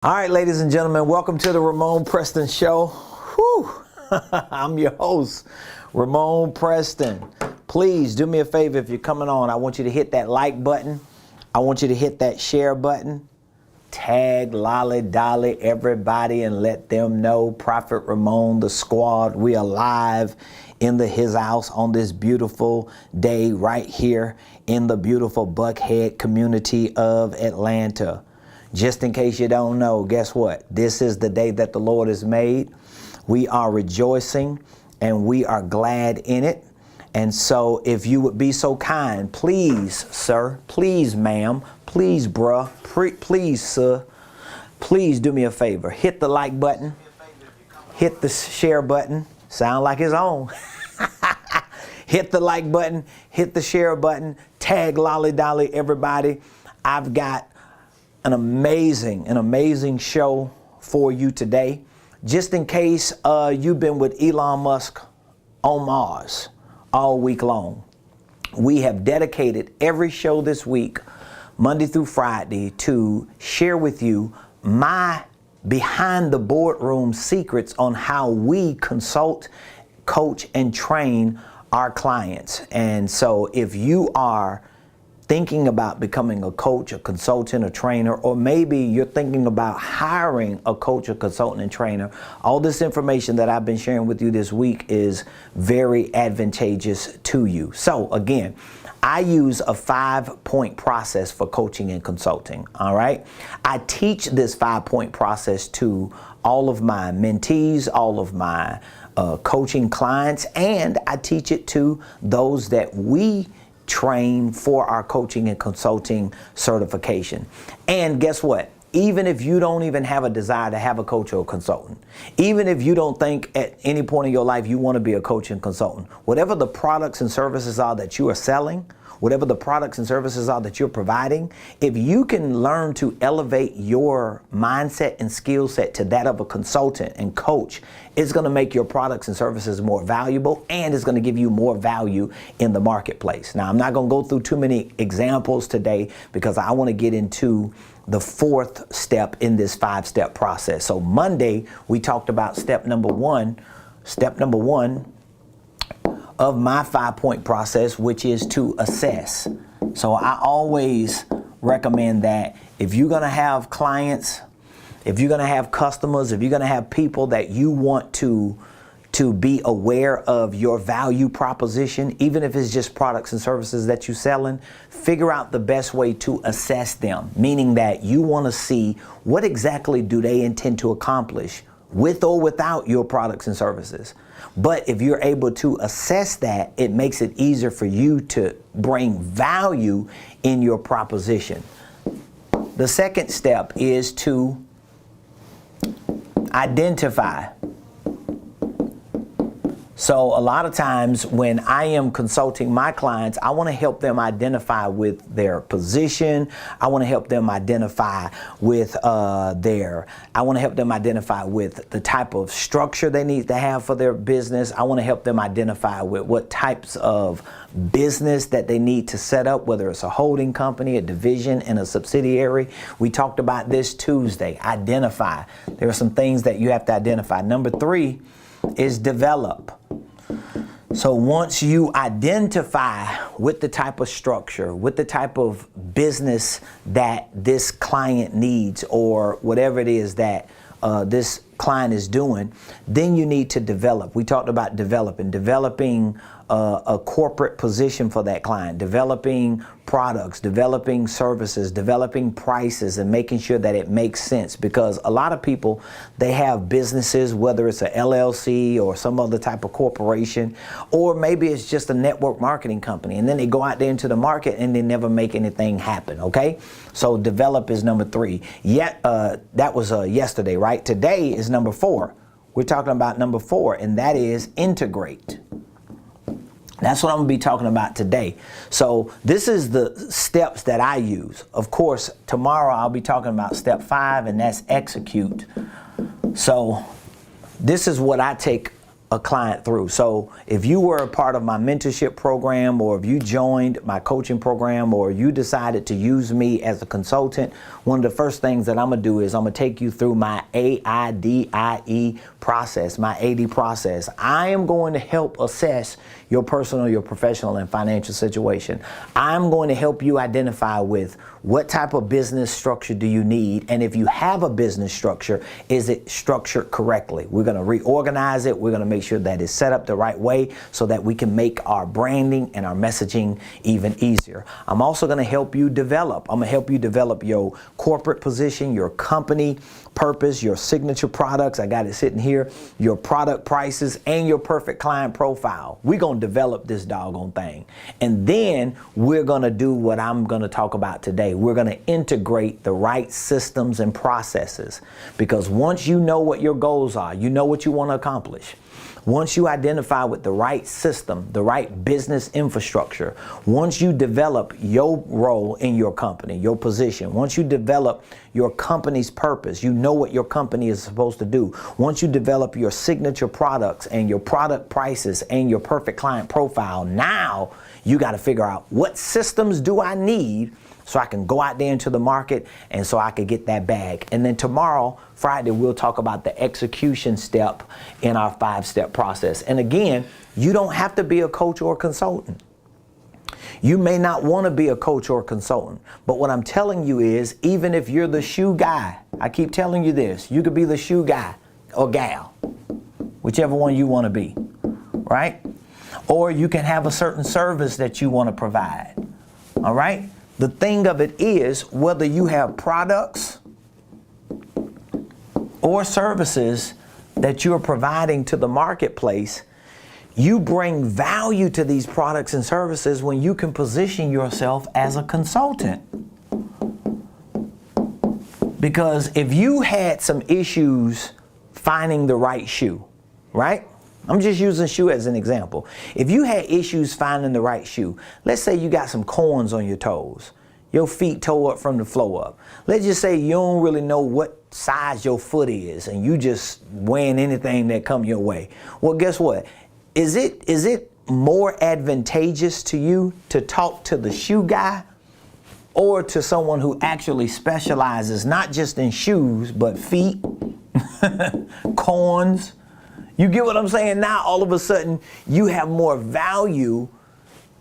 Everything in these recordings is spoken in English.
All right, ladies and gentlemen, welcome to the Ramon Preston Show. Whew. I'm your host, Ramon Preston. Please do me a favor if you're coming on. I want you to hit that like button. I want you to hit that share button. Tag Lolly Dolly everybody and let them know Prophet Ramon, the squad, we are live in his house on this beautiful day right here in the beautiful Buckhead community of Atlanta. Just in case you don't know, guess what? This is the day that the Lord has made. We are rejoicing and we are glad in it. And so if you would be so kind, please, sir, please, ma'am, please, bruh, please, sir, please do me a favor. Hit the like button. Hit the share button. Sound like it's on. Hit the like button. Hit the share button. Tag Lolly Dolly everybody. I've got an amazing show for you today. Just in case you've been with Elon Musk on Mars all week long, we have dedicated every show this week, Monday through Friday, to share with you my behind the boardroom secrets on how we consult, coach, and train our clients. And so if you are thinking about becoming a coach, a consultant, a trainer, or maybe you're thinking about hiring a coach, a consultant, and trainer, all this information that I've been sharing with you this week is very advantageous to you. So again, I use a 5-point process for coaching and consulting, all right? I teach this 5-point process to all of my mentees, all of my coaching clients, and I teach it to those that we train for our coaching and consulting certification. And guess what? Even if you don't even have a desire to have a coach or a consultant, even if you don't think at any point in your life you want to be a coach and consultant, whatever the products and services are that you are selling, whatever the products and services are that you're providing, if you can learn to elevate your mindset and skill set to that of a consultant and coach, it's going to make your products and services more valuable, and it's going to give you more value in the marketplace. Now, I'm not going to go through too many examples today because I want to get into the 4th step in this 5-step process. So Monday, we talked about step number one of my 5-point process, which is to assess. So I always recommend that if you're going to have clients, if you're going to have customers, if you're going to have people that you want to be aware of your value proposition, even if it's just products and services that you're selling, figure out the best way to assess them, meaning that you want to see what exactly do they intend to accomplish with or without your products and services. But if you're able to assess that, it makes it easier for you to bring value in your proposition. The second step is to identify. So a lot of times when I am consulting my clients, I want to help them identify with their position. I want to help them identify with the type of structure they need to have for their business. I want to help them identify with what types of business that they need to set up, whether it's a holding company, a division, and a subsidiary. We talked about this Tuesday. Identify. There are some things that you have to identify. Number 3 is develop. So once you identify with the type of structure, with the type of business that this client needs or whatever it is that this client is doing, then you need to develop. We talked about developing a corporate position for that client, developing products, developing services, developing prices, and making sure that it makes sense. Because a lot of people, they have businesses, whether it's a LLC or some other type of corporation, or maybe it's just a network marketing company, and then they go out there into the market and they never make anything happen, okay? So develop is number 3. Yet that was yesterday, right? Today is number 4. We're talking about number 4, and that is integrate. That's what I'm going to be talking about today. So this is the steps that I use. Of course, tomorrow I'll be talking about step 5, and that's execute. So this is what I take a client through. So if you were a part of my mentorship program, or if you joined my coaching program, or you decided to use me as a consultant, one of the first things that I'm gonna do is I'm gonna take you through my AIDIE process, my AD process. I am going to help assess your personal, your professional, and financial situation. I'm going to help you identify with what type of business structure do you need, and if you have a business structure, is it structured correctly? We're going to reorganize it. We're going to make sure that it's set up the right way so that we can make our branding and our messaging even easier. I'm also going to help you develop. I'm going to help you develop your corporate position, your company purpose, your signature products. I got it sitting here, your product prices, and your perfect client profile. We're going to develop this doggone thing. And then we're going to do what I'm going to talk about today. We're going to integrate the right systems and processes, because once you know what your goals are, you know what you want to accomplish. Once you identify with the right system, the right business infrastructure, once you develop your role in your company, your position, once you develop your company's purpose, you know what your company is supposed to do. Once you develop your signature products and your product prices and your perfect client profile, now you got to figure out, what systems do I need so I can go out there into the market and so I can get that bag. And then tomorrow, Friday, we'll talk about the execution step in our 5-step process. And again, you don't have to be a coach or a consultant. You may not want to be a coach or a consultant, but what I'm telling you is, even if you're the shoe guy, I keep telling you this, you could be the shoe guy or gal, whichever one you want to be, right? Or you can have a certain service that you want to provide, all right? The thing of it is, whether you have products or services that you're providing to the marketplace, you bring value to these products and services when you can position yourself as a consultant. Because if you had some issues finding the right shoe, right? I'm just using shoe as an example. If you had issues finding the right shoe, let's say you got some corns on your toes, your feet toe up from the floor up. Let's just say you don't really know what size your foot is and you just wearing anything that come your way. Well, guess what? Is it more advantageous to you to talk to the shoe guy or to someone who actually specializes not just in shoes, but feet, corns? You get what I'm saying? Now, all of a sudden, you have more value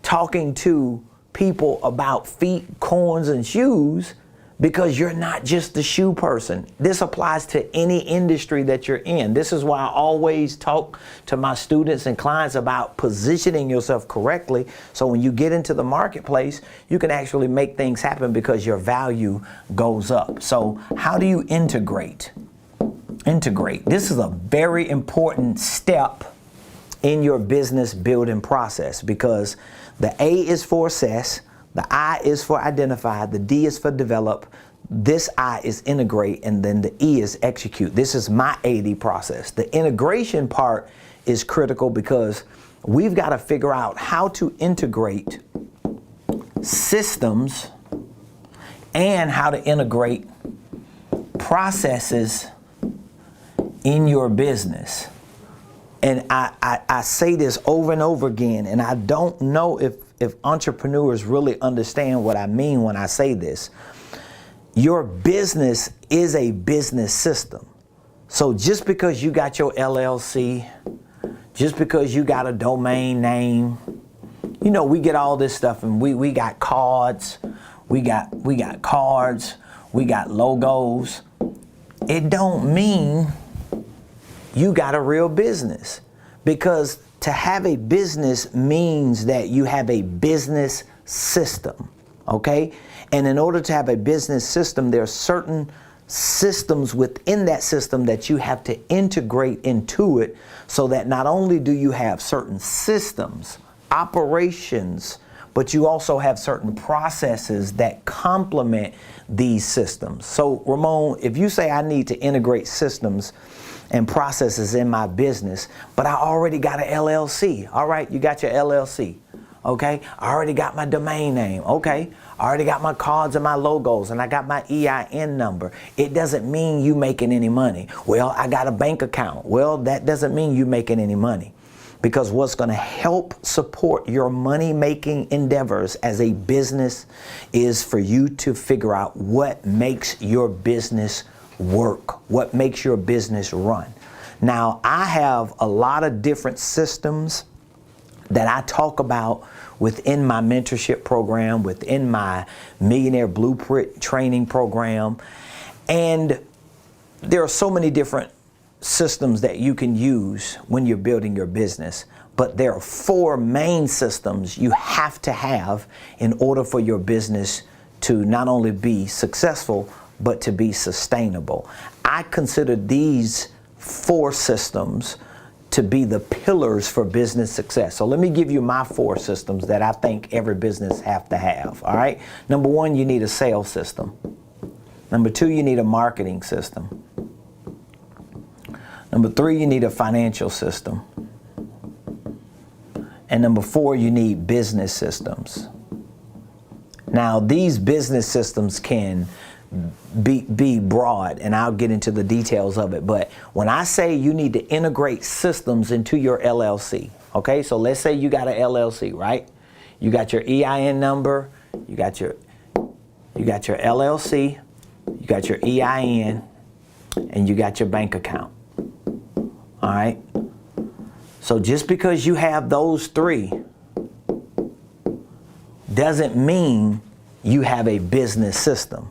talking to people about feet, corns, and shoes, because you're not just the shoe person. This applies to any industry that you're in. This is why I always talk to my students and clients about positioning yourself correctly, so when you get into the marketplace, you can actually make things happen because your value goes up. So how do you integrate? Integrate. This is a very important step in your business building process, because the A is for assess, the I is for identify, the D is for develop, this I is integrate, and then the E is execute. This is my AD process. The integration part is critical because we've got to figure out how to integrate systems and how to integrate processes in your business. And I say this over and over again, and I don't know if entrepreneurs really understand what I mean when I say this. Your business is a business system. So just because you got your LLC, just because you got a domain name, you know, we get all this stuff, and we got cards, we got cards, we got logos. It don't mean you got a real business, because to have a business means that you have a business system, okay? And in order to have a business system, there are certain systems within that system that you have to integrate into it, so that not only do you have certain systems, operations, but you also have certain processes that complement these systems. So Ramon, if you say I need to integrate systems and processes in my business, but I already got an LLC. All right, you got your LLC. Okay, I already got my domain name. Okay, I already got my cards and my logos, and I got my EIN number. It doesn't mean you making any money. Well, I got a bank account. Well, that doesn't mean you making any money. Because what's going to help support your money-making endeavors as a business is for you to figure out what makes your business work, what makes your business run. Now, I have a lot of different systems that I talk about within my mentorship program, within my Millionaire Blueprint training program. And there are so many different systems that you can use when you're building your business. But there are 4 main systems you have to have in order for your business to not only be successful, but to be sustainable. I consider these 4 systems to be the pillars for business success. So let me give you my 4 systems that I think every business have to have. All right. Number 1, you need a sales system. Number 2, you need a marketing system. Number 3, you need a financial system. And number 4, you need business systems. Now, these business systems can be broad, and I'll get into the details of it. But when I say you need to integrate systems into your LLC, okay? So let's say you got an LLC, right? You got your EIN number, you got your LLC, you got your EIN, and you got your bank account. All right? So just because you have those 3 doesn't mean you have a business system.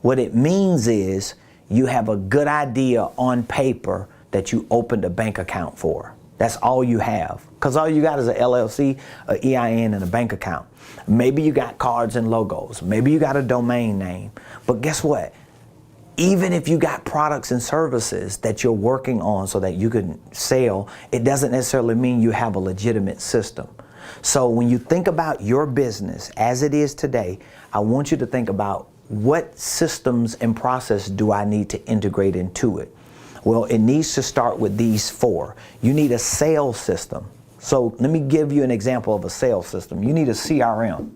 What it means is you have a good idea on paper that you opened a bank account for. That's all you have. Because all you got is an LLC, an EIN, and a bank account. Maybe you got cards and logos. Maybe you got a domain name. But guess what? Even if you got products and services that you're working on so that you can sell, it doesn't necessarily mean you have a legitimate system. So when you think about your business as it is today, I want you to think about what systems and process do I need to integrate into it? Well, it needs to start with these 4. You need a sales system. So let me give you an example of a sales system. You need a CRM.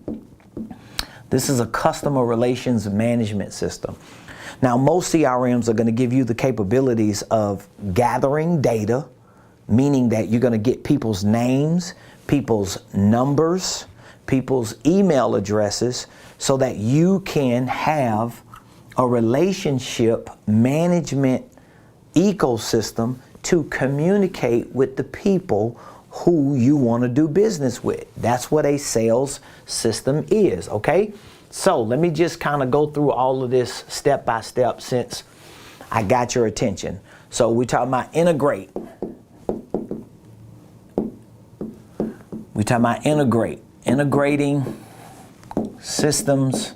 This is a customer relations management system. Now, most CRMs are going to give you the capabilities of gathering data, meaning that you're going to get people's names, people's numbers, people's email addresses, so that you can have a relationship management ecosystem to communicate with the people who you want to do business with. That's what a sales system is, okay? So let me just kind of go through all of this step by step since I got your attention. So we're talking about integrate. We're talking about integrating systems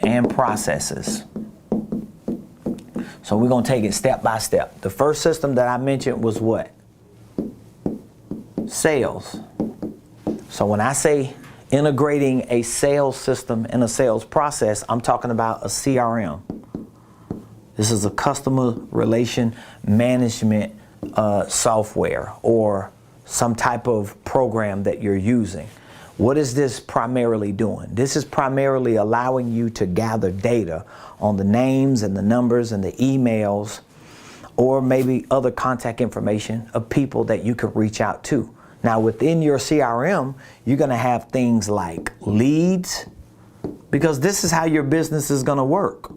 and processes. So we're going to take it step by step. The first system that I mentioned was what? Sales. So when I say integrating a sales system and a sales process, I'm talking about a CRM. This is a customer relation management software or some type of program that you're using. What is this primarily doing? This is primarily allowing you to gather data on the names and the numbers and the emails, or maybe other contact information of people that you could reach out to. Now, within your CRM, you're going to have things like leads, because this is how your business is going to work.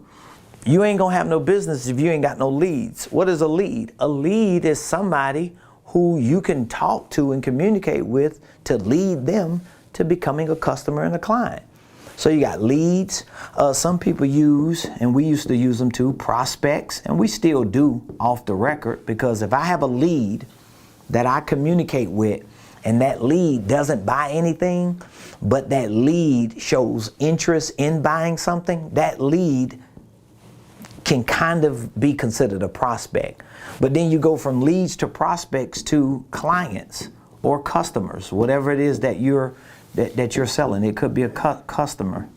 You ain't going to have no business if you ain't got no leads. What is a lead? A lead is somebody who you can talk to and communicate with to lead them to becoming a customer and a client. So you got leads. Some people use, and we used to use them too, prospects, and we still do off the record, because if I have a lead that I communicate with and that lead doesn't buy anything, but that lead shows interest in buying something, that lead can kind of be considered a prospect. But then you go from leads to prospects to clients or customers, whatever it is that you're selling. It could be a customer.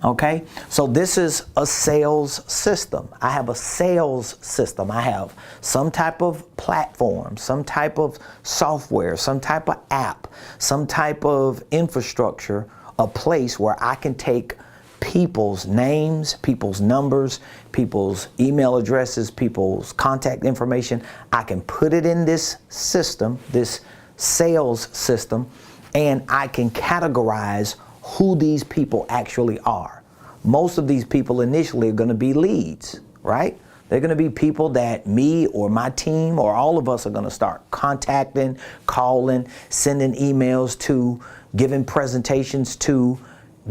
Okay, so this is a sales system. I have a sales system. I have some type of platform, some type of software, some type of app, some type of infrastructure, a place where I can take people's names, people's numbers, people's email addresses, people's contact information. I can put it in this system, this sales system, and I can categorize who these people actually are. Most of these people initially are going to be leads, right? They're going to be people that me or my team or all of us are going to start contacting, calling, sending emails to, giving presentations to,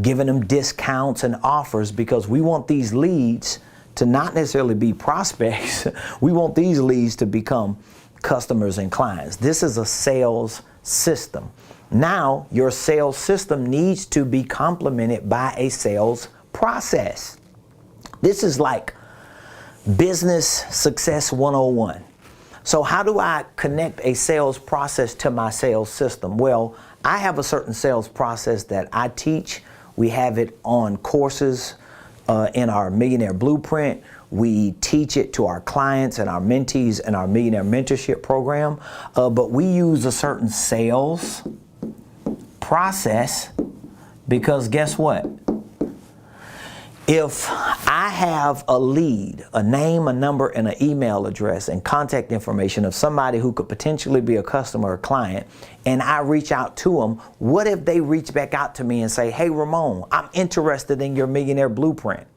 giving them discounts and offers, because we want these leads to not necessarily be prospects. We want these leads to become customers and clients. This is a sales system. Now, your sales system needs to be complemented by a sales process. This is like business success 101. So how do I connect a sales process to my sales system? Well, I have a certain sales process that I teach. We have it on courses in our Millionaire Blueprint. We teach it to our clients and our mentees in our Millionaire Mentorship program. But we use a certain sales process because guess what? If I have a lead, a name, a number, and an email address and contact information of somebody who could potentially be a customer or client, and I reach out to them, what if they reach back out to me and say, hey, Ramon, I'm interested in your Millionaire Blueprint?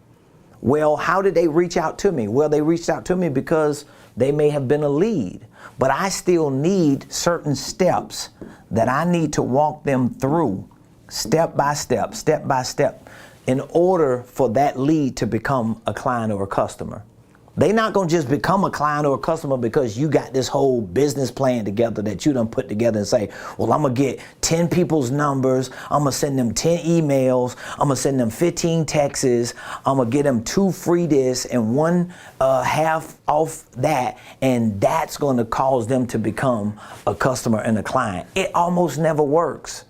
Well, how did they reach out to me? Well, they reached out to me because they may have been a lead, but I still need certain steps that I need to walk them through step by step, in order for that lead to become a client or a customer. They're not going to just become a client or a customer because you got this whole business plan together that you done put together and say, well, I'm going to get 10 people's numbers. I'm going to send them 10 emails. I'm going to send them 15 texts. I'm going to get them 2 free this and 1 half off that. And that's going to cause them to become a customer and a client. It almost never works.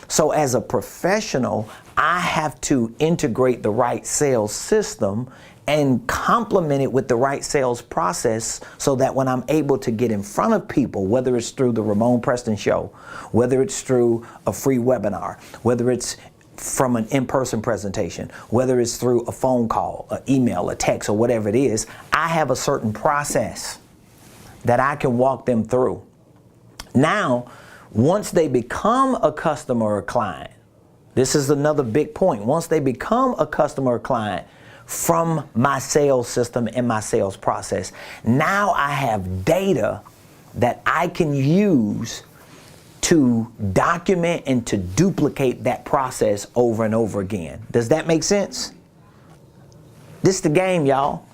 So as a professional, I have to integrate the right sales system and complement it with the right sales process so that when I'm able to get in front of people, whether it's through the Ramon Preston Show, whether it's through a free webinar, whether it's from an in-person presentation, whether it's through a phone call, an email, a text, or whatever it is, I have a certain process that I can walk them through. Now, once they become a customer or client, this is another big point. Once they become a customer or client from my sales system and my sales process, now I have data that I can use to document and to duplicate that process over and over again. Does that make sense? This is the game, y'all.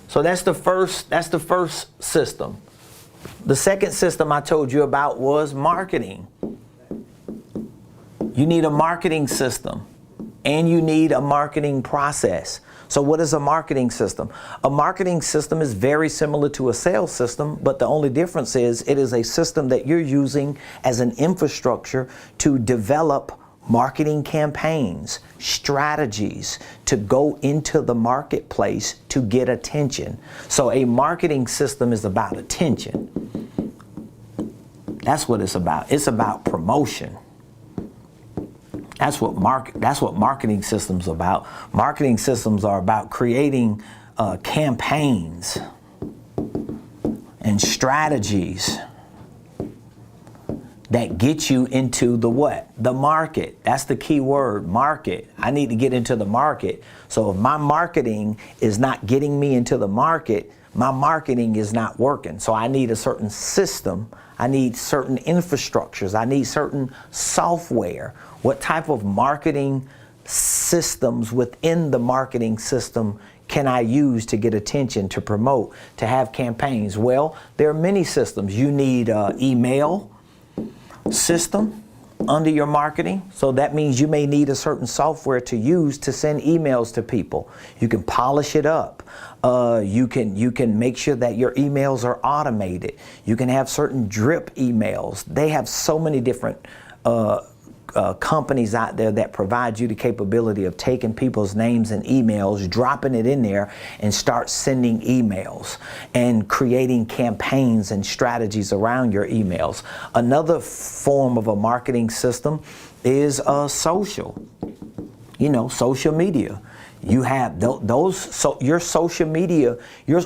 So that's the first system. The second system I told you about was marketing. You need a marketing system and you need a marketing process. So what is a marketing system? A marketing system is very similar to a sales system, but the only difference is it is a system that you're using as an infrastructure to develop marketing campaigns, strategies to go into the marketplace to get attention. So a marketing system is about attention. That's what it's about. It's about promotion. That's what marketing systems are about. Marketing systems are about creating campaigns and strategies that get you into the what? The market. That's the key word, market. I need to get into the market. So if my marketing is not getting me into the market, my marketing is not working. So I need a certain system. I need certain infrastructures. I need certain software. What type of marketing systems within the marketing system can I use to get attention, to promote, to have campaigns? Well, there are many systems. You need an email system under your marketing. So that means you may need a certain software to use to send emails to people. You can polish it up. You can make sure that your emails are automated. You can have certain drip emails. They have so many different companies out there that provide you the capability of taking people's names and emails, dropping it in there, and start sending emails and creating campaigns and strategies around your emails. Another form of a marketing system is social. You know, social media. You have those, so your social media,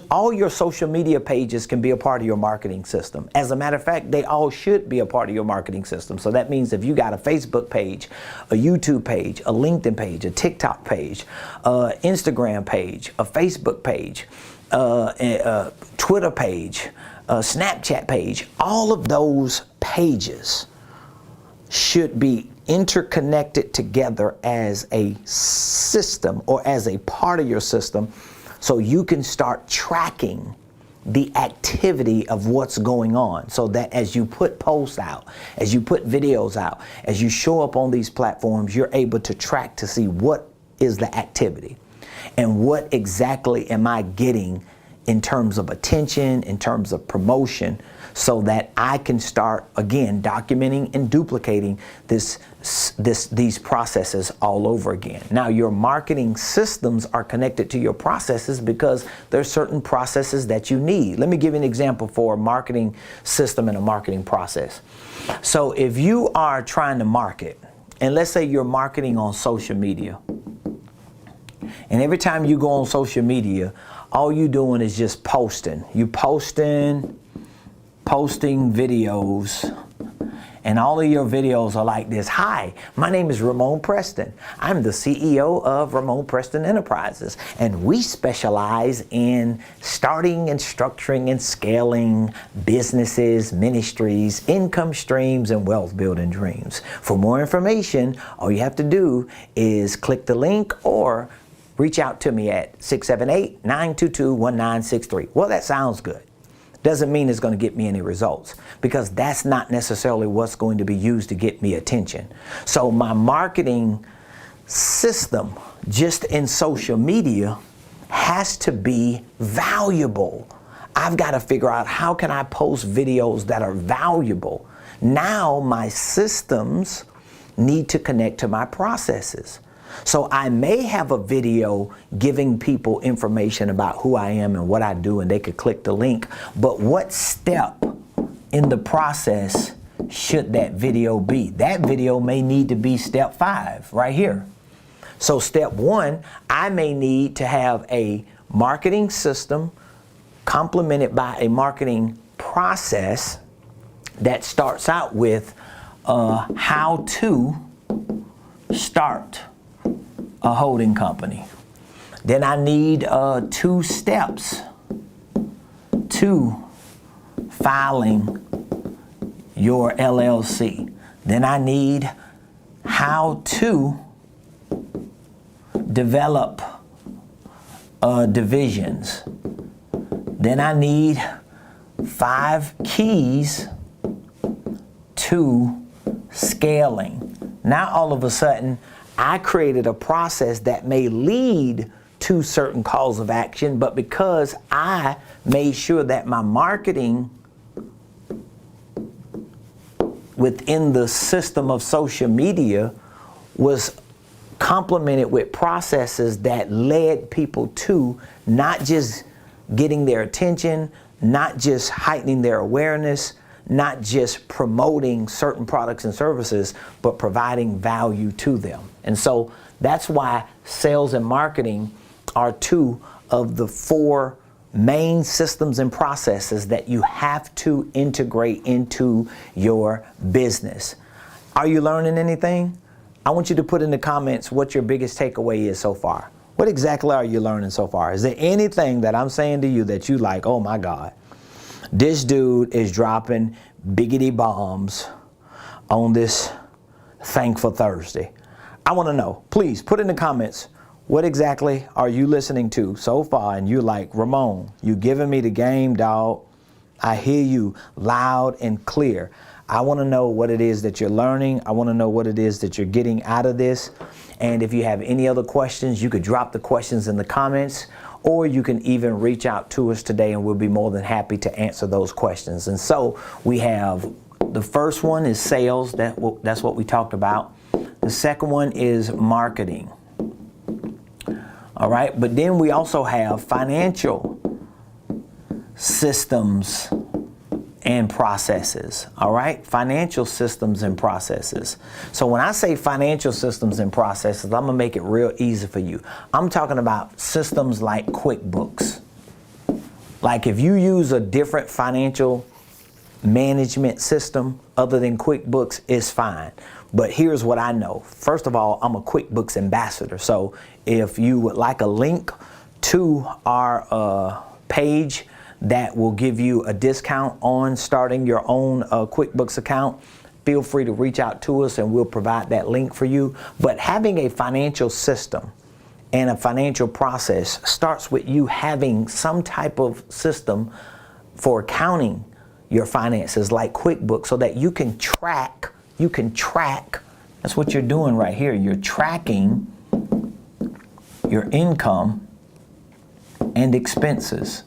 all your social media pages can be a part of your marketing system. As a matter of fact, they all should be a part of your marketing system. So that means if you got a Facebook page, a YouTube page, a LinkedIn page, a TikTok page, Instagram page, a Facebook page, a Twitter page, a Snapchat page, all of those pages should be interconnected together as a system or as a part of your system, so you can start tracking the activity of what's going on, so that as you put posts out, as you put videos out, as you show up on these platforms, you're able to track to see what is the activity and what exactly am I getting in terms of attention, in terms of promotion, so that I can start, again, documenting and duplicating these processes all over again. Now, your marketing systems are connected to your processes because there's certain processes that you need. Let me give you an example for a marketing system and a marketing process. So if you are trying to market, and let's say you're marketing on social media, and every time you go on social media, all you're doing is just posting. You posting videos, and all of your videos are like this. Hi, my name is Ramon Preston. I'm the CEO of Ramon Preston Enterprises, and we specialize in starting and structuring and scaling businesses, ministries, income streams, and wealth building dreams. For more information, all you have to do is click the link or reach out to me at 678-922-1963. Well, that sounds good. Doesn't mean it's going to get me any results, because that's not necessarily what's going to be used to get me attention. So my marketing system just in social media has to be valuable. I've got to figure out, how can I post videos that are valuable? Now my systems need to connect to my processes. So I may have a video giving people information about who I am and what I do, and they could click the link. But what step in the process should that video be? That video may need to be step 5 right here. So step 1, I may need to have a marketing system complemented by a marketing process that starts out with how to start a holding company. Then I need 2 steps to filing your LLC. Then I need how to develop divisions. Then I need 5 keys to scaling. Now all of a sudden, I created a process that may lead to certain calls of action, but because I made sure that my marketing within the system of social media was complemented with processes that led people to not just getting their attention, not just heightening their awareness, not just promoting certain products and services, but providing value to them. And so that's why sales and marketing are 2 of the 4 main systems and processes that you have to integrate into your business. Are you learning anything? I want you to put in the comments what your biggest takeaway is so far. What exactly are you learning so far? Is there anything that I'm saying to you that you like, oh my God, this dude is dropping biggity bombs on this Thankful Thursday? I want to know. Please put in the comments, what exactly are you listening to so far? And you're like, Ramon, you giving me the game, dog. I hear you loud and clear. I want to know what it is that you're learning. I want to know what it is that you're getting out of this. And if you have any other questions, you could drop the questions in the comments, or you can even reach out to us today and we'll be more than happy to answer those questions. And so we have the first one is sales. That's what we talked about. The second one is marketing. All right, but then we also have financial systems and processes. All right, financial systems and processes. So when I say financial systems and processes, I'm gonna make it real easy for you. I'm talking about systems like QuickBooks. Like if you use a different financial management system other than QuickBooks, it's fine. But here's what I know. First of all, I'm a QuickBooks ambassador. So if you would like a link to our page that will give you a discount on starting your own QuickBooks account, feel free to reach out to us and we'll provide that link for you. But having a financial system and a financial process starts with you having some type of system for accounting your finances like QuickBooks so that you can track, that's what you're doing right here. You're tracking your income and expenses.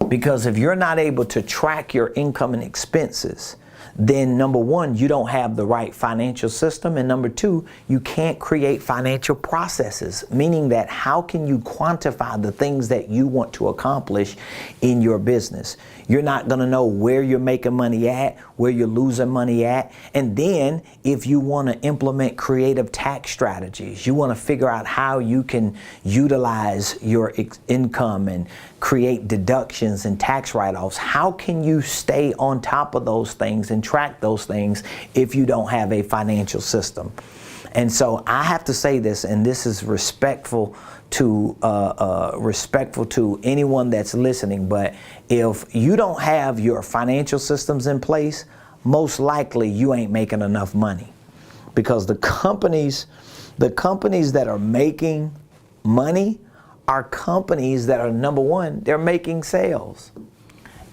Because if you're not able to track your income and expenses, then number one, you don't have the right financial system. And number two, you can't create financial processes, meaning that how can you quantify the things that you want to accomplish in your business? You're not going to know where you're making money at, where you're losing money at. And then if you want to implement creative tax strategies, you want to figure out how you can utilize your income and create deductions and tax write-offs. How can you stay on top of those things and track those things if you don't have a financial system? And so I have to say this, and this is respectful to anyone that's listening, but if you don't have your financial systems in place, most likely you ain't making enough money, because the companies that are making money are companies that are, number one, they're making sales.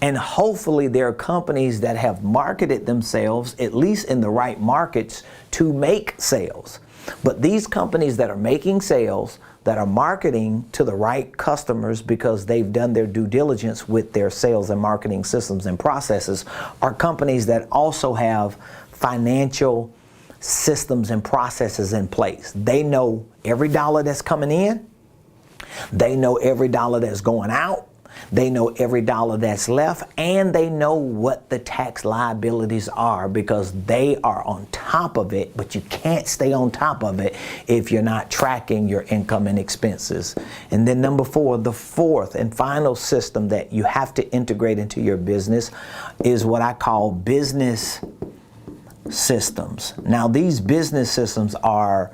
And hopefully there are companies that have marketed themselves, at least in the right markets, to make sales. But these companies that are making sales, that are marketing to the right customers because they've done their due diligence with their sales and marketing systems and processes, are companies that also have financial systems and processes in place. They know every dollar that's coming in. They know every dollar that's going out. They know every dollar that's left, and they know what the tax liabilities are because they are on top of it, but you can't stay on top of it if you're not tracking your income and expenses. And then number four, the fourth and final system that you have to integrate into your business is what I call business systems. Now, these business systems are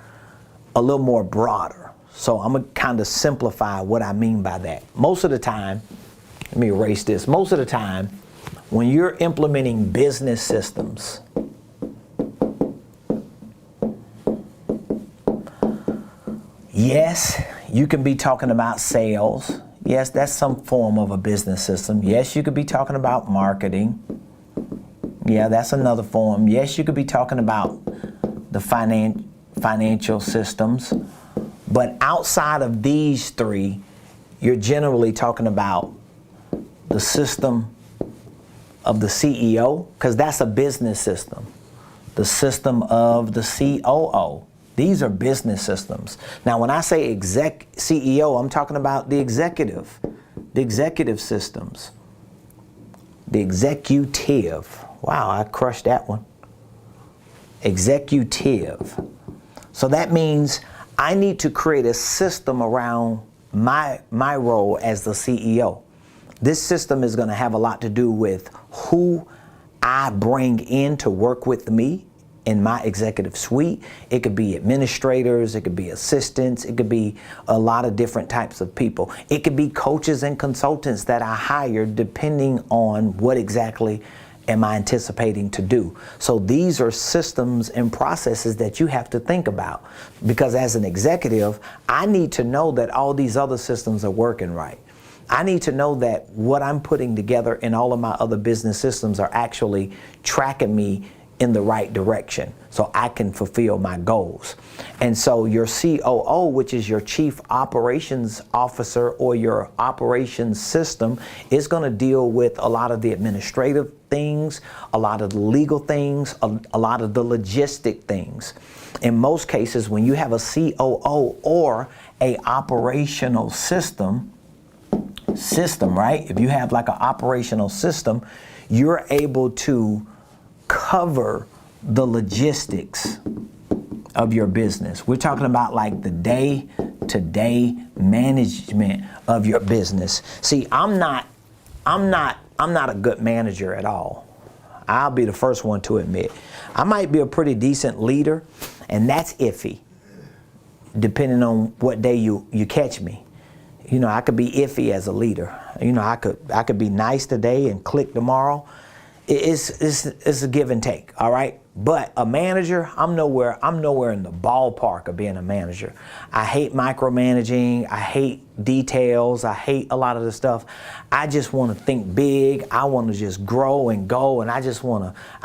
a little more broader. So I'm going to kind of simplify what I mean by that. Most of the time, let me erase this. Most of the time, when you're implementing business systems, yes, you can be talking about sales. Yes, that's some form of a business system. Yes, you could be talking about marketing. Yeah, that's another form. Yes, you could be talking about the financial systems. But outside of these three, you're generally talking about the system of the CEO, because that's a business system. The system of the COO. These are business systems. Now, when I say CEO, I'm talking about the executive systems. The executive. Wow, I crushed that one. Executive. So that means I need to create a system around my role as the CEO. This system is going to have a lot to do with who I bring in to work with me in my executive suite. It could be administrators, it could be assistants, it could be a lot of different types of people. It could be coaches and consultants that I hire depending on what exactly am I anticipating to do. So these are systems and processes that you have to think about, because as an executive, I need to know that all these other systems are working right. I need to know that what I'm putting together in all of my other business systems are actually tracking me in the right direction so I can fulfill my goals. And so your COO, which is your Chief Operations Officer or your operations system, is going to deal with a lot of the administrative things, a lot of the legal things, a lot of the logistic things. In most cases, when you have a COO or a operational system, right? If you have like an operational system, you're able to cover the logistics of your business. We're talking about like the day-to-day management of your business. See, I'm not a good manager at all. I'll be the first one to admit. I might be a pretty decent leader, and that's iffy, depending on what day you catch me. You know, I could be iffy as a leader. You know, I could be nice today and click tomorrow. It's a give and take, all right? But a manager, I'm nowhere in the ballpark of being a manager. I hate micromanaging. I hate details. I hate a lot of the stuff. I just want to think big. I want to just grow and go, and I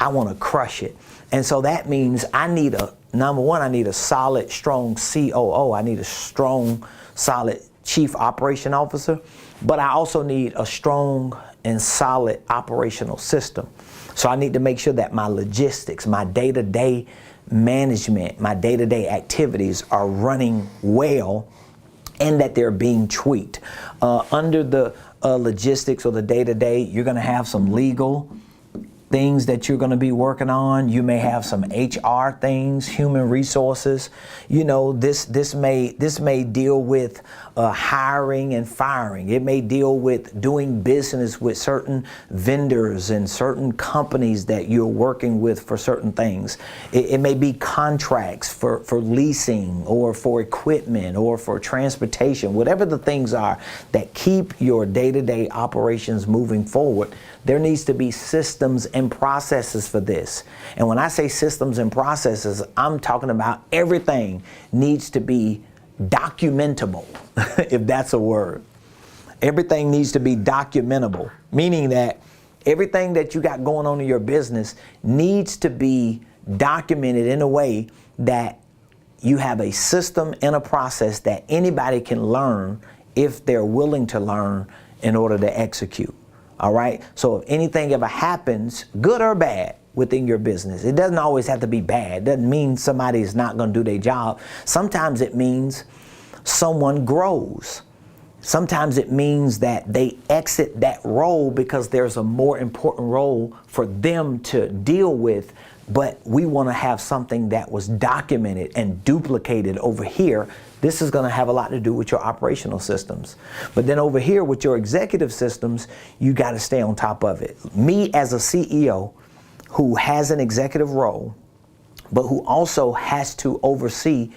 want to crush it. And so that means number one, I need a solid, strong COO. I need a strong, solid Chief Operation Officer, but I also need a strong and solid operational system. So I need to make sure that my logistics, my day-to-day management, my day-to-day activities are running well and that they're being tweaked. Under the logistics or the day-to-day, you're going to have some legal things that you're going to be working on. You may have some HR things, human resources. You know, this may deal with hiring and firing. It may deal with doing business with certain vendors and certain companies that you're working with for certain things. It may be contracts for leasing or for equipment or for transportation, whatever the things are that keep your day-to-day operations moving forward. There needs to be systems and processes for this. And when I say systems and processes, I'm talking about everything needs to be documentable, if that's a word. Everything needs to be documentable, meaning that everything that you got going on in your business needs to be documented in a way that you have a system and a process that anybody can learn if they're willing to learn in order to execute. All right. So if anything ever happens, good or bad, within your business, it doesn't always have to be bad. It doesn't mean somebody is not going to do their job. Sometimes it means someone grows. Sometimes it means that they exit that role because there's a more important role for them to deal with. But we want to have something that was documented and duplicated over here. This is going to have a lot to do with your operational systems. But then over here with your executive systems, you got to stay on top of it. Me as a CEO who has an executive role, but who also has to oversee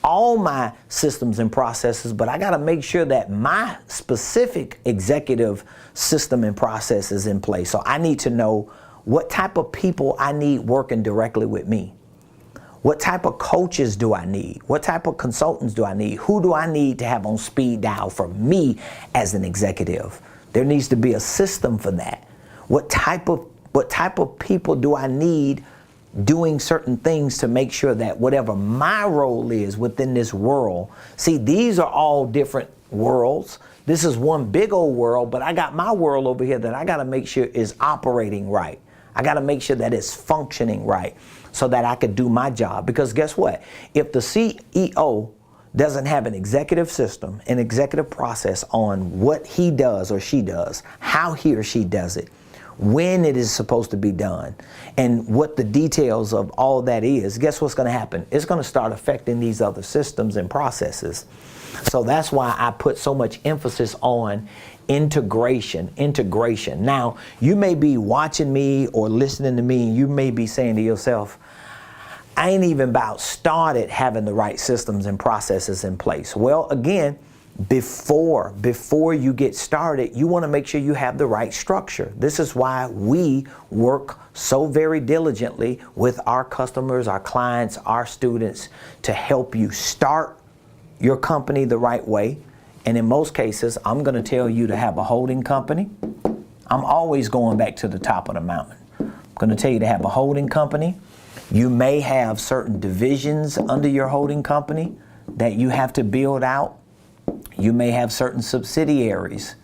all my systems and processes, but I got to make sure that my specific executive system and process is in place. So I need to know what type of people I need working directly with me. What type of coaches do I need? What type of consultants do I need? Who do I need to have on speed dial for me as an executive? There needs to be a system for that. What type of people do I need doing certain things to make sure that whatever my role is within this world? See, these are all different worlds. This is one big old world, but I got my world over here that I got to make sure is operating right. I got to make sure that it's functioning right so that I could do my job. Because guess what? If the CEO doesn't have an executive system, an executive process on what he does or she does, how he or she does it, when it is supposed to be done, and what the details of all that is, guess what's going to happen? It's going to start affecting these other systems and processes. So that's why I put so much emphasis on integration. Now, you may be watching me or listening to me, and you may be saying to yourself, I ain't even about started having the right systems and processes in place. Well, again, before you get started, you want to make sure you have the right structure. This is why we work so very diligently with our customers, our clients, our students to help you start your company the right way. And in most cases, I'm going to tell you to have a holding company. I'm always going back to the top of the mountain. I'm going to tell you to have a holding company. You may have certain divisions under your holding company that you have to build out. You may have certain subsidiaries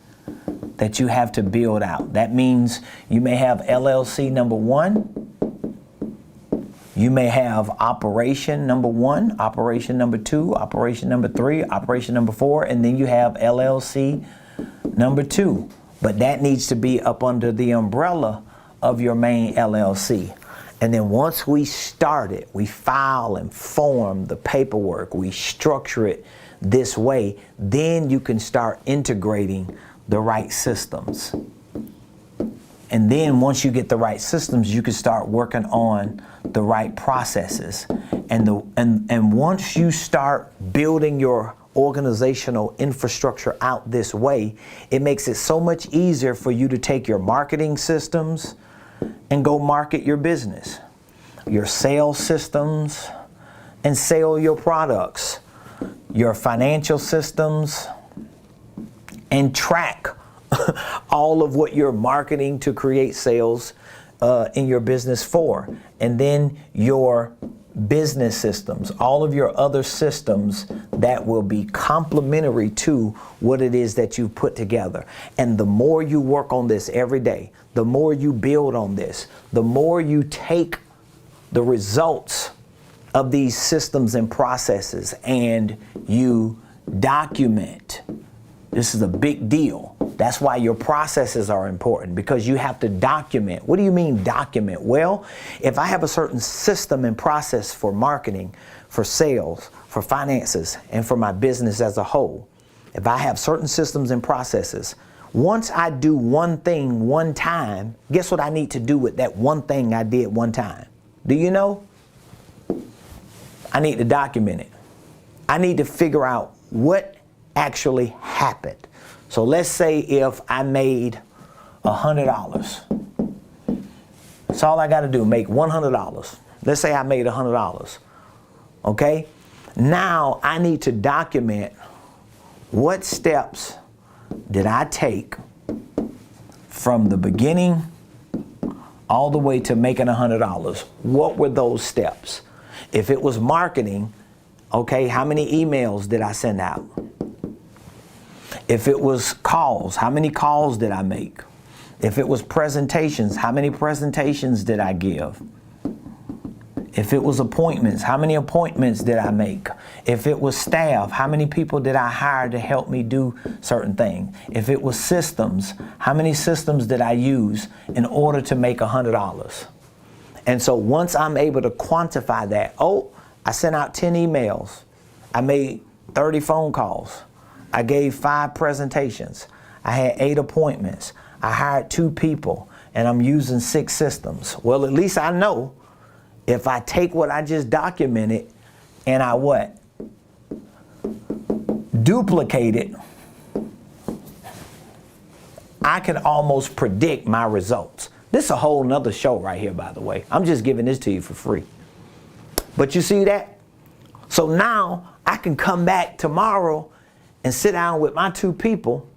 that you have to build out. That means you may have LLC number 1. You may have operation number 1, operation number 2, operation number 3, operation number 4, and then you have LLC number 2. But that needs to be up under the umbrella of your main LLC. And then once we start it, we file and form the paperwork, we structure it this way, then you can start integrating the right systems. And then once you get the right systems, you can start working on the right processes. And once you start building your organizational infrastructure out this way, it makes it so much easier for you to take your marketing systems and go market your business, your sales systems, and sell your products, your financial systems, and track all of what you're marketing to create sales in your business for. And then your business systems, all of your other systems that will be complementary to what it is that you've put together. And the more you work on this every day, the more you build on this, the more you take the results of these systems and processes and you document. This is a big deal. That's why your processes are important, because you have to document. What do you mean document? Well, if I have a certain system and process for marketing, for sales, for finances, and for my business as a whole, if I have certain systems and processes, once I do one thing one time, guess what I need to do with that one thing I did one time? Do you know? I need to document it. I need to figure out what actually happened. So let's say if I made $100. That's all I got to do, make $100. Let's say I made $100. Okay? Now I need to document what steps did I take from the beginning all the way to making $100. What were those steps? If it was marketing, okay, how many emails did I send out? If it was calls, how many calls did I make? If it was presentations, how many presentations did I give? If it was appointments, how many appointments did I make? If it was staff, how many people did I hire to help me do certain things? If it was systems, how many systems did I use in order to make $100? And so once I'm able to quantify that, oh, I sent out 10 emails. I made 30 phone calls. I gave 5 presentations. I had 8 appointments. I hired 2 people, and I'm using 6 systems. Well, at least I know if I take what I just documented and I what? Duplicate it, I can almost predict my results. This is a whole nother show right here, by the way. I'm just giving this to you for free. But you see that? So now I can come back tomorrow and sit down with my 2 people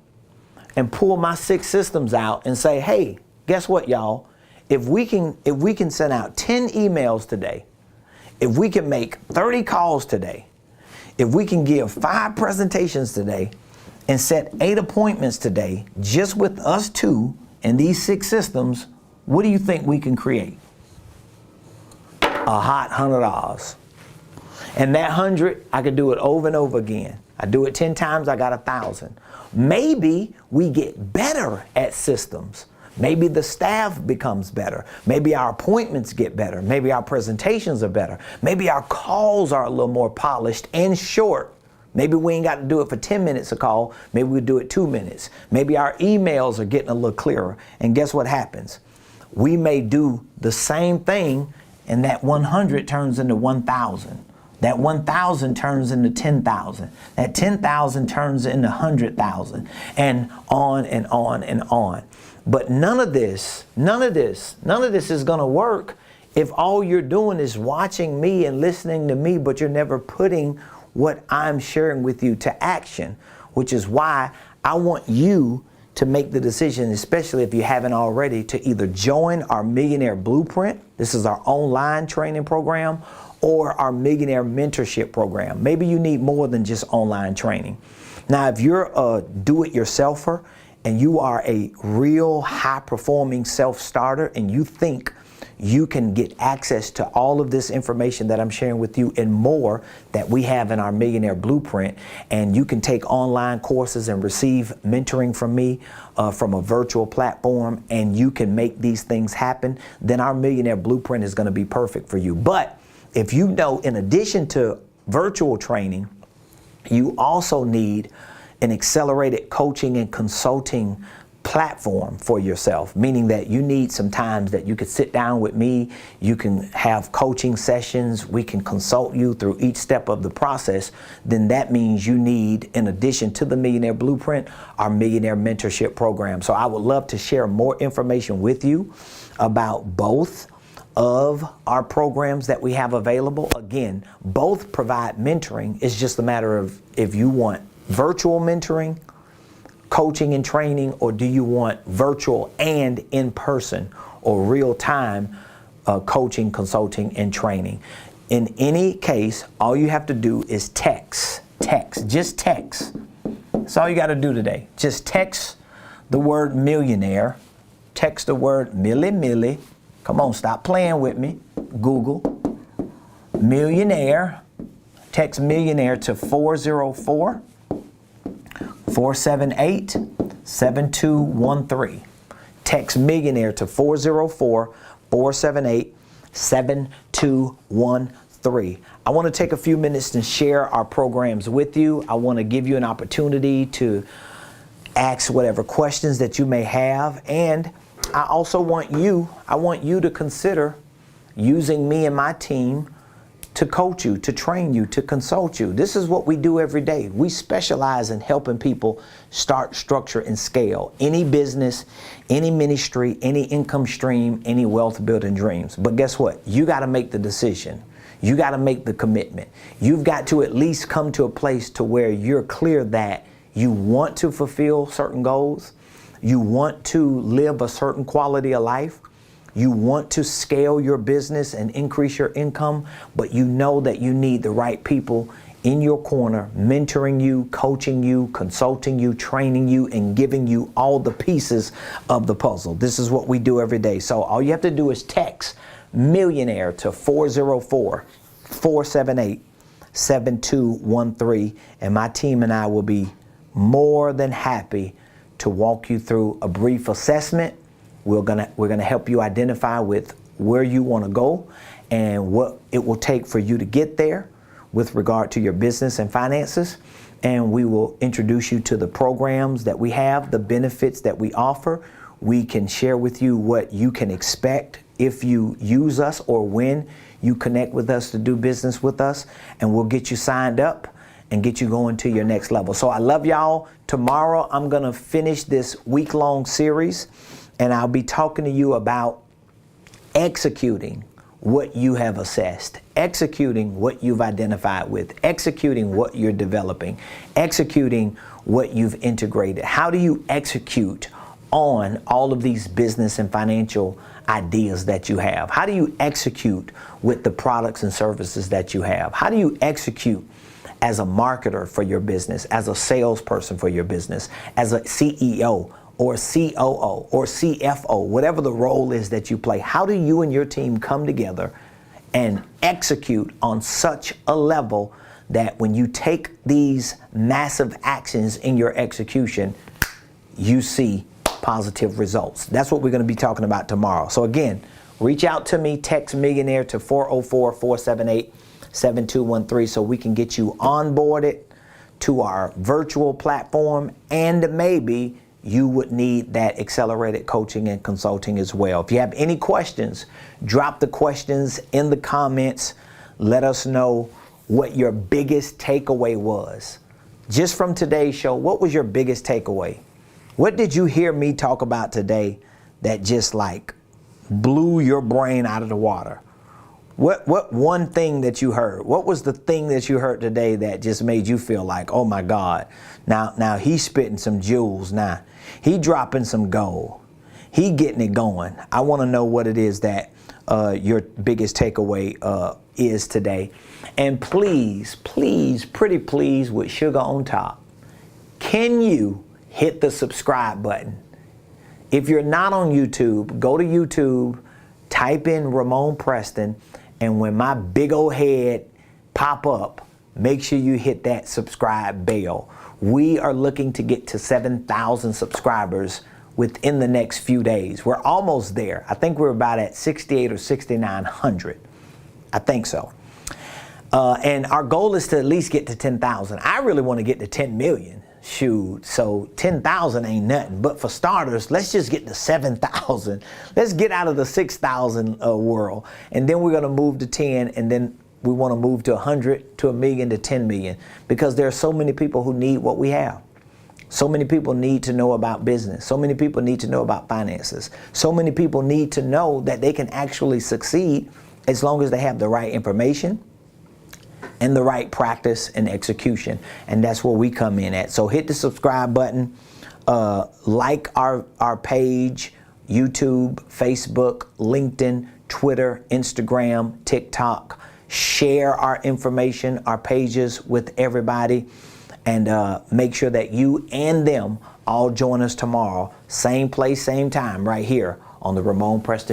and pull my 6 systems out and say, hey, guess what, y'all? If we can send out 10 emails today, if we can make 30 calls today, if we can give 5 presentations today and set 8 appointments today, just with us 2 and these 6 systems, what do you think we can create? A hot $100. And that 100, I could do it over and over again. I do it 10 times, I got 1,000. Maybe we get better at systems. Maybe the staff becomes better. Maybe our appointments get better. Maybe our presentations are better. Maybe our calls are a little more polished and short. Maybe we ain't got to do it for 10 minutes a call. Maybe we do it 2 minutes. Maybe our emails are getting a little clearer. And guess what happens? We may do the same thing, and that 100 turns into 1,000. That 1,000 turns into 10,000. That 10,000 turns into 100,000, and on and on and on. But none of this is going to work if all you're doing is watching me and listening to me, but you're never putting what I'm sharing with you to action, which is why I want you to make the decision, especially if you haven't already, to either join our Millionaire Blueprint. This is our online training program, or our Millionaire Mentorship program. Maybe you need more than just online training. Now, if you're a do-it-yourselfer and you are a real high-performing self-starter and you think you can get access to all of this information that I'm sharing with you and more that we have in our Millionaire Blueprint, and you can take online courses and receive mentoring from me from a virtual platform, and you can make these things happen, then our Millionaire Blueprint is going to be perfect for you. But if you know, in addition to virtual training, you also need an accelerated coaching and consulting platform for yourself, meaning that you need some times that you could sit down with me, you can have coaching sessions, we can consult you through each step of the process, then that means you need, in addition to the Millionaire Blueprint, our Millionaire Mentorship program. So I would love to share more information with you about both of our programs that we have available. Again, both provide mentoring. It's just a matter of if you want virtual mentoring, coaching and training, or do you want virtual and in-person or real-time coaching, consulting, and training. In any case, all you have to do is text, just text. That's all you got to do today. Just text the word millionaire, text the word millie. Come on, stop playing with me. Google millionaire, text millionaire to 404-478-7213. Text millionaire to 404-478-7213. I want to take a few minutes to share our programs with you. I want to give you an opportunity to ask whatever questions that you may have, and I also want you to consider using me and my team to coach you, to train you, to consult you. This is what we do every day. We specialize in helping people start, structure, and scale any business, any ministry, any income stream, any wealth building dreams. But guess what? You got to make the decision. You got to make the commitment. You've got to at least come to a place to where you're clear that you want to fulfill certain goals. You want to live a certain quality of life. You want to scale your business and increase your income, but you know that you need the right people in your corner, mentoring you, coaching you, consulting you, training you, and giving you all the pieces of the puzzle. This is what we do every day. So all you have to do is text millionaire to 404-478-7213, and my team and I will be more than happy to walk you through a brief assessment. We're gonna help you identify with where you want to go and what it will take for you to get there with regard to your business and finances. And we will introduce you to the programs that we have, the benefits that we offer. We can share with you what you can expect if you use us or when you connect with us to do business with us, and we'll get you signed up and get you going to your next level. So I love y'all. Tomorrow I'm gonna finish this week-long series, and I'll be talking to you about executing what you have assessed, executing what you've identified with, executing what you're developing, executing what you've integrated. How do you execute on all of these business and financial ideas that you have? How do you execute with the products and services that you have? How do you execute as a marketer for your business, as a salesperson for your business, as a CEO or COO or CFO, whatever the role is that you play? How do you and your team come together and execute on such a level that when you take these massive actions in your execution, you see positive results? That's what we're going to be talking about tomorrow. So again, reach out to me, text millionaire to 404-478-7213 so we can get you onboarded to our virtual platform, and maybe you would need that accelerated coaching and consulting as well. If you have any questions, drop the questions in the comments. Let us know what your biggest takeaway was. Just from today's show, what was your biggest takeaway? What did you hear me talk about today that just like blew your brain out of the water? What one thing that you heard? What was the thing that you heard today that just made you feel like, oh my God, now he's spitting some jewels now. He dropping some gold. He getting it going. I want to know what it is that your biggest takeaway is today. And please, please, pretty please, with sugar on top, can you hit the subscribe button? If you're not on YouTube, go to YouTube, type in Ramon Preston, and when my big old head pop up, make sure you hit that subscribe bell. We are looking to get to 7,000 subscribers within the next few days. We're almost there. I think we're about at 68 or 6,900. I think so. And our goal is to at least get to 10,000. I really want to get to 10 million. Shoot, so 10,000 ain't nothing. But for starters, let's just get to 7,000. Let's get out of the 6,000 world. And then we're going to move to 10, and then we want to move to 100, to 1 million, to 10 million. Because there are so many people who need what we have. So many people need to know about business. So many people need to know about finances. So many people need to know that they can actually succeed as long as they have the right information and the right practice and execution. And that's where we come in at. So hit the subscribe button, like our page, YouTube, Facebook, LinkedIn, Twitter, Instagram, TikTok. Share our information, our pages with everybody, and make sure that you and them all join us tomorrow. Same place, same time, right here on the Ramon Preston